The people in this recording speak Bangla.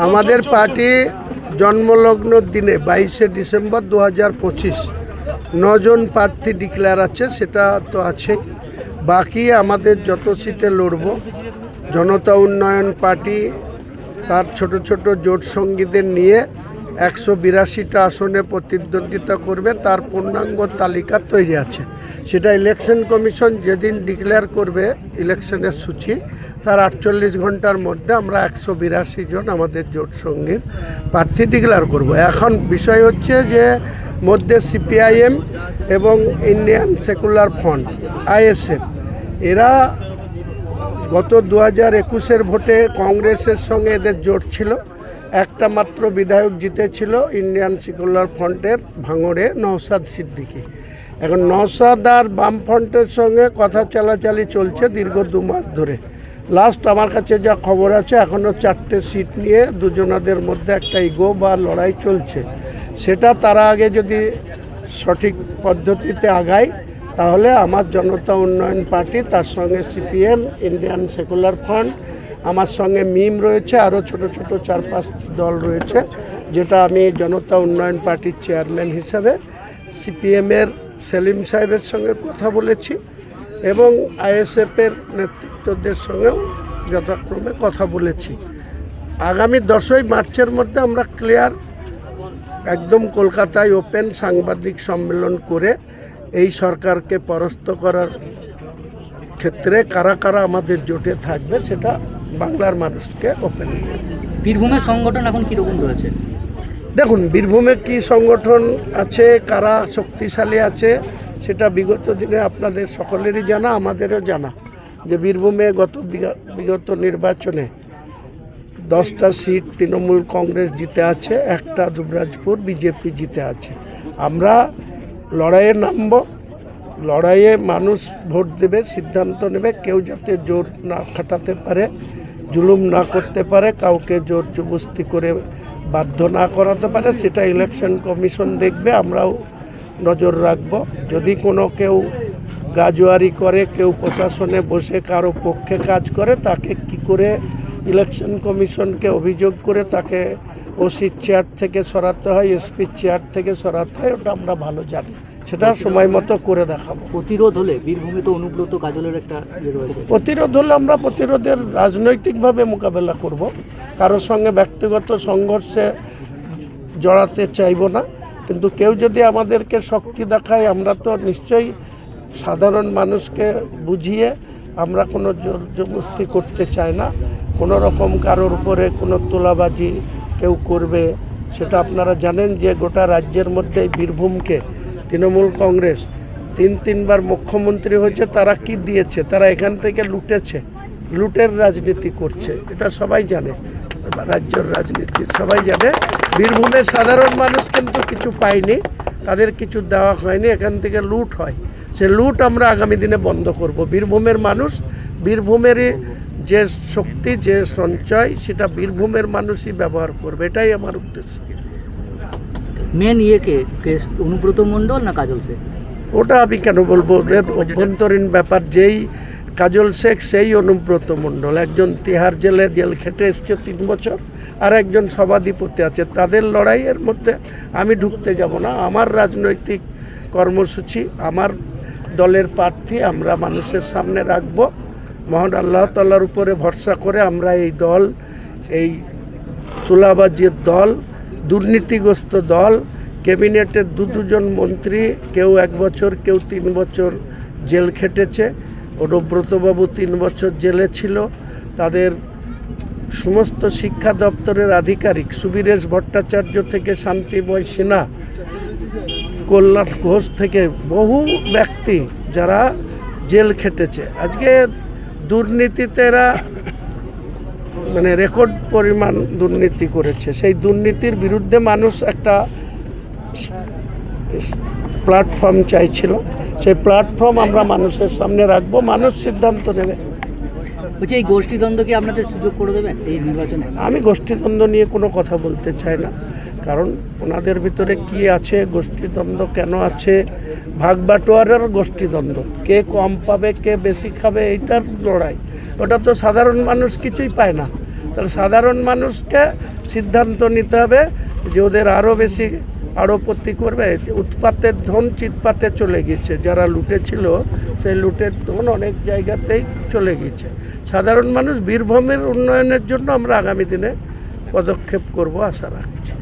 আমাদের পার্টি জন্মলগ্ন দিনে 22শে ডিসেম্বর 2025 9জন প্রার্থী ডিক্লেয়ার আছে, সেটা তো আছে। বাকি আমাদের যত সিটে লড়ব, জনতা উন্নয়ন পার্টি তার ছোট ছোট জোট সঙ্গীদের নিয়ে 182টা আসনে প্রতিদ্বন্দ্বিতা করবে। তার পূর্ণাঙ্গ তালিকা তৈরি আছে, সেটা ইলেকশন কমিশন যেদিন ডিক্লেয়ার করবে ইলেকশনের সূচি, তার 48 ঘন্টার মধ্যে আমরা 182 জন আমাদের জোট সঙ্গীর প্রার্থী ডিক্লেয়ার করব। এখন বিষয় হচ্ছে যে মধ্যে সিপিআইএম এবং ইন্ডিয়ান সেকুলার ফ্রন্ট আইএসএফ, এরা গত 2021-এর ভোটে কংগ্রেসের সঙ্গে এদের জোট ছিল। একটা মাত্র বিধায়ক জিতেছিল ইন্ডিয়ান সেকুলার ফ্রন্টের ভাঙড়ে, নওশাদ সিদ্দিকী। এখন নওশাদ আর বামফ্রন্টের সঙ্গে কথা চালাচালি চলছে দীর্ঘ 2 মাস ধরে। লাস্ট আমার কাছে যা খবর আছে, এখনও 4টে সিট নিয়ে দুজনাদের মধ্যে একটা ইগো বা লড়াই চলছে। সেটা তারা আগে যদি সঠিক পদ্ধতিতে আগায়, তাহলে আমার জনতা উন্নয়ন পার্টি, তার সঙ্গে সিপিএম, ইন্ডিয়ান সেকুলার ফ্রন্ট, আমার সঙ্গে মিম রয়েছে, আরও ছোট ছোট 4-5 দল রয়েছে, যেটা আমি জনতা উন্নয়ন পার্টির চেয়ারম্যান হিসাবে সিপিএমের সেলিম সাহেবের সঙ্গে কথা বলেছি এবং আইএসএফের নেতৃত্বদের সঙ্গেও যথাক্রমে কথা বলেছি। আগামী 10ই মার্চের মধ্যে আমরা ক্লিয়ার একদম কলকাতায় ওপেন সাংবাদিক সম্মেলন করে এই সরকারকে পরাস্ত করার ক্ষেত্রে কারা কারা আমাদের জোটে থাকবে সেটা বাংলার মানুষকে ওপেন করবে। বীরভূমের সংগঠন এখন কীরকম রয়েছে? দেখুন, বীরভূমে কি সংগঠন আছে, কারা শক্তিশালী আছে, সেটা বিগত দিনে আপনাদের সকলেরই জানা, আমাদেরও জানা, যে বীরভূমে বিগত নির্বাচনে 10টা সিট তৃণমূল কংগ্রেস জিতে আছে, একটা দুবরাজপুর বিজেপি জিতে আছে। আমরা লড়াইয়ে নামব, লড়াইয়ে মানুষ ভোট দেবে, সিদ্ধান্ত নেবে। কেউ যাতে জোর না খাটাতে পারে, জুলুম না করতে পারে, কাউকে জোর জবরদস্তি করে বাধ্য না করাতে পারে, সেটা ইলেকশন কমিশন দেখবে। আমরাও নজর রাখব। যদি কোনো কেউ গাজোয়ারি করে, কেউ প্রশাসনে বসে কারো পক্ষে কাজ করে, তাকে কি করে ইলেকশন কমিশনকে অভিযোগ করে তাকে ওসির চেয়ার থেকে সরাতে হয়, এসপির চেয়ার থেকে সরাতে হয়, ওটা আমরা ভালো জানি। সেটা সময় মতো করে দেখাবো। প্রতিরোধ হলে বীরভূমে তো অনুব্রত কাজলের একটা রয়েছে, প্রতিরোধ হলে আমরা প্রতিরোধের রাজনৈতিকভাবে মোকাবেলা করব। কারোর সঙ্গে ব্যক্তিগত সংঘর্ষে জড়াতে চাইব না। কিন্তু কেউ যদি আমাদেরকে শক্তি দেখায়, আমরা তো নিশ্চয়ই সাধারণ মানুষকে বুঝিয়ে আমরা কোনো জোর জবরদস্তি করতে চাই না। কোনো রকম কারোর উপরে কোনো তোলাবাজি কেউ করবে, সেটা আপনারা জানেন যে গোটা রাজ্যের মধ্যে বীরভূমকে তৃণমূল কংগ্রেস 3বার মুখ্যমন্ত্রী হয়েছে। তারা কি দিয়েছে? তারা এখান থেকে লুটেছে, লুটের রাজনীতি করছে, এটা সবাই জানে। রাজ্যের রাজনীতি সবাই জানে। বীরভূমের সাধারণ মানুষ কিন্তু কিছু পায়নি, তাদের কিছু দেওয়া হয়নি, এখান থেকে লুট হয়। সে লুট আমরা আগামী দিনে বন্ধ করব। বীরভূমের মানুষ, বীরভূমেরই যে শক্তি, যে সঞ্চয়, সেটা বীরভূমের মানুষই ব্যবহার করবে, এটাই আমার উদ্দেশ্য। মেন অনুব্রত মণ্ডল না কাজল শেখ? ওটা আমি কেন বলবো? ওদের অভ্যন্তরীণ ব্যাপার। যেই কাজল শেখ সেই অনুব্রত মণ্ডল। একজন তিহার জেল খেটে এসছে 3 বছর, আর একজন সভাধিপতি আছে। তাদের লড়াইয়ের মধ্যে আমি ঢুকতে যাব না। আমার রাজনৈতিক কর্মসূচি, আমার দলের প্রার্থী আমরা মানুষের সামনে রাখব। মহান আল্লাহ তাআলার উপরে ভরসা করে আমরা এই দল, এই তোলাবাজির দল, দুর্নীতিগ্রস্ত দল, ক্যাবিনেটের 2জন মন্ত্রী, কেউ 1 বছর, কেউ 3 বছর জেল খেটেছে। অনুব্রতবাবু 3 বছর জেলে ছিল। তাদের সমস্ত শিক্ষা দপ্তরের আধিকারিক, সুবীরেশ ভট্টাচার্য থেকে শান্তিময় সিনহা, কল্যাণ ঘোষ থেকে বহু ব্যক্তি যারা জেল খেটেছে। আজকে দুর্নীতিতে এরা রেকর্ড পরিমাণ দুর্নীতি করেছে। সেই দুর্নীতির বিরুদ্ধে মানুষ একটা প্ল্যাটফর্ম চাইছিল। সেই প্ল্যাটফর্ম আমরা মানুষের সামনে রাখবো, মানুষ সিদ্ধান্ত নেবে। বলছি, এই গোষ্ঠীদ্বন্দ্ব কি আপনাদের সুযোগ করে দেবেন এই নির্বাচনে? আমি গোষ্ঠীদ্বন্দ্ব নিয়ে কোনো কথা বলতে চাই না, কারণ ওনাদের ভিতরে কি আছে, গোষ্ঠীদ্বন্দ্ব কেন আছে, ভাগ বাটোয়ারার গোষ্ঠীদ্বন্দ্ব, কে কম পাবে কে বেশি খাবে, এইটার লড়াই। ওটা তো সাধারণ মানুষ কিছুই পায় না। তাহলে সাধারণ মানুষকে সিদ্ধান্ত নিতে হবে যে ওদের আরও বেশি আড়পত্তি করবে। উৎপাতের ধন চিৎপাতে চলে গেছে, যারা লুটেছিল সেই লুটের ধন অনেক জায়গাতেই চলে গেছে। সাধারণ মানুষ বীরভূমের উন্নয়নের জন্য আমরা আগামী দিনে পদক্ষেপ করব আশা রাখছি।